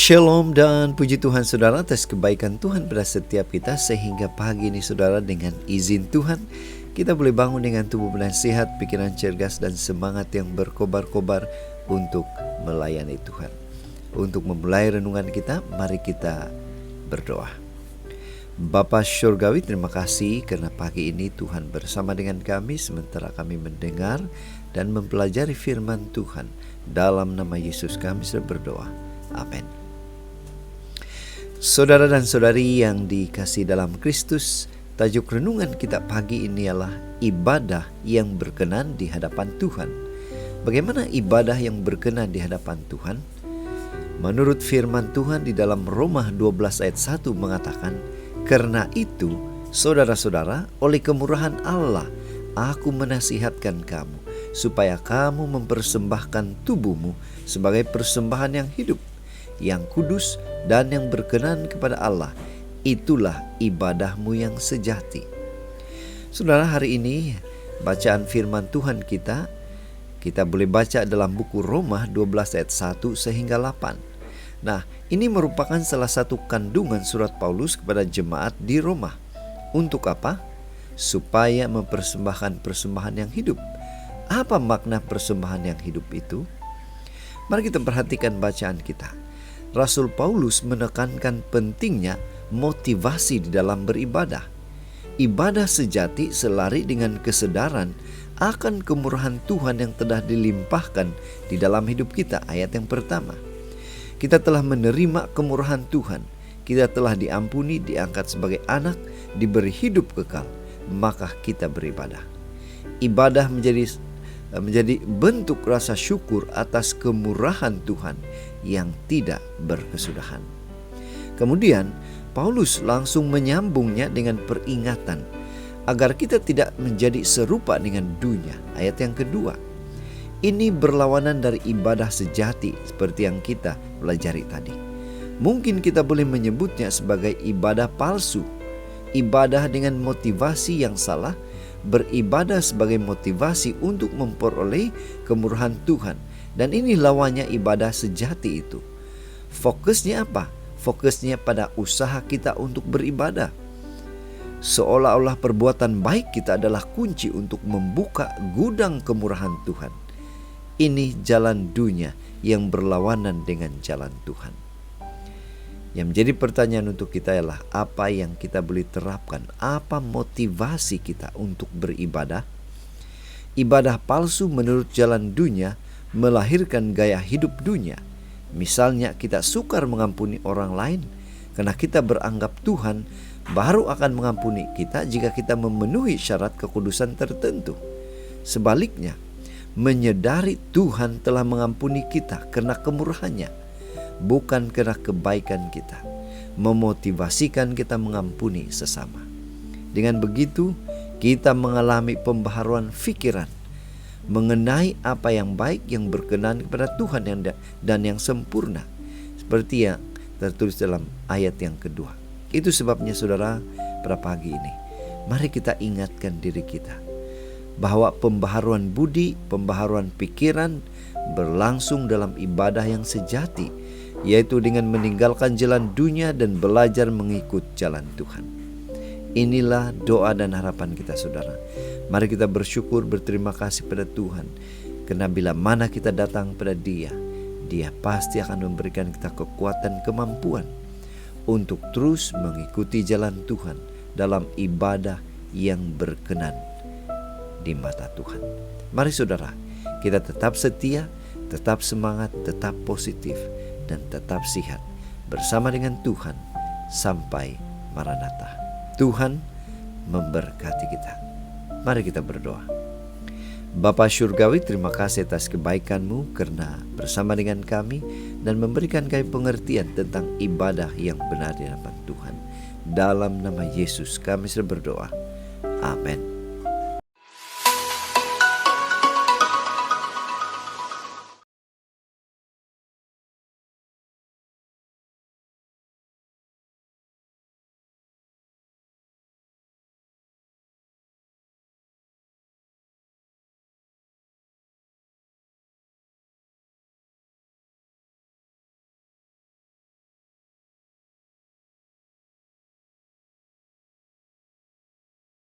Shalom dan puji Tuhan saudara atas kebaikan Tuhan pada setiap kita, sehingga pagi ini saudara dengan izin Tuhan kita boleh bangun dengan tubuh benar sehat, pikiran cergas dan semangat yang berkobar-kobar untuk melayani Tuhan. Untuk memulai renungan kita, mari kita berdoa. Bapa Syurgawi, terima kasih karena pagi ini Tuhan bersama dengan kami sementara kami mendengar dan mempelajari firman Tuhan. Dalam nama Yesus kami sudah berdoa. Amin. Saudara dan saudari yang dikasihi dalam Kristus, tajuk renungan kita pagi ini adalah ibadah yang berkenan di hadapan Tuhan. Bagaimana ibadah yang berkenan di hadapan Tuhan? Menurut firman Tuhan di dalam Roma 12 ayat 1 mengatakan, "Karena itu, saudara-saudara, oleh kemurahan Allah, aku menasihatkan kamu, supaya kamu mempersembahkan tubuhmu sebagai persembahan yang hidup, yang kudus dan yang berkenan kepada Allah. Itulah ibadahmu yang sejati." Saudara, hari ini bacaan firman Tuhan kita boleh baca dalam buku Roma 12 ayat 1 sehingga 8. Nah, ini merupakan salah satu kandungan surat Paulus kepada jemaat di Roma. Untuk apa? Supaya mempersembahkan persembahan yang hidup. Apa makna persembahan yang hidup itu? Mari kita perhatikan bacaan kita. Rasul Paulus menekankan pentingnya motivasi di dalam beribadah. Ibadah sejati selari dengan kesadaran akan kemurahan Tuhan yang telah dilimpahkan di dalam hidup kita. Ayat yang pertama, kita telah menerima kemurahan Tuhan. Kita telah diampuni, diangkat sebagai anak, diberi hidup kekal. Maka kita beribadah. Ibadah menjadi bentuk rasa syukur atas kemurahan Tuhan yang tidak berkesudahan. Kemudian Paulus langsung menyambungnya dengan peringatan agar kita tidak menjadi serupa dengan dunia. Ayat yang kedua, ini berlawanan dari ibadah sejati seperti yang kita pelajari tadi. Mungkin kita boleh menyebutnya sebagai ibadah palsu, ibadah dengan motivasi yang salah, beribadah sebagai motivasi untuk memperoleh kemurahan Tuhan. Dan ini lawannya ibadah sejati itu. Fokusnya apa? Fokusnya pada usaha kita untuk beribadah. Seolah-olah perbuatan baik kita adalah kunci untuk membuka gudang kemurahan Tuhan. Ini jalan dunia yang berlawanan dengan jalan Tuhan. Yang menjadi pertanyaan untuk kita ialah apa yang kita boleh terapkan, apa motivasi kita untuk beribadah. Ibadah palsu menurut jalan dunia melahirkan gaya hidup dunia. Misalnya kita sukar mengampuni orang lain karena kita beranggap Tuhan baru akan mengampuni kita jika kita memenuhi syarat kekudusan tertentu. Sebaliknya, menyadari Tuhan telah mengampuni kita karena kemurahannya, bukan karena kebaikan kita, memotivasikan kita mengampuni sesama. Dengan begitu, kita mengalami pembaharuan pikiran mengenai apa yang baik, yang berkenan kepada Tuhan dan yang sempurna, seperti yang tertulis dalam ayat yang kedua. Itu sebabnya saudara, pada pagi ini mari kita ingatkan diri kita bahwa pembaharuan budi, pembaharuan pikiran berlangsung dalam ibadah yang sejati, yaitu dengan meninggalkan jalan dunia dan belajar mengikut jalan Tuhan. Inilah doa dan harapan kita saudara. Mari kita bersyukur, berterima kasih pada Tuhan, karena bila mana kita datang pada Dia pasti akan memberikan kita kekuatan, kemampuan untuk terus mengikuti jalan Tuhan dalam ibadah yang berkenan di mata Tuhan. Mari saudara, kita tetap setia, tetap semangat, tetap positif, dan tetap sehat bersama dengan Tuhan sampai Maranatha. Tuhan memberkati kita. Mari kita berdoa. Bapa Syurgawi, terima kasih atas kebaikan-Mu karena bersama dengan kami dan memberikan kami pengertian tentang ibadah yang benar di hadapan Tuhan. Dalam nama Yesus kami sudah berdoa. Amin.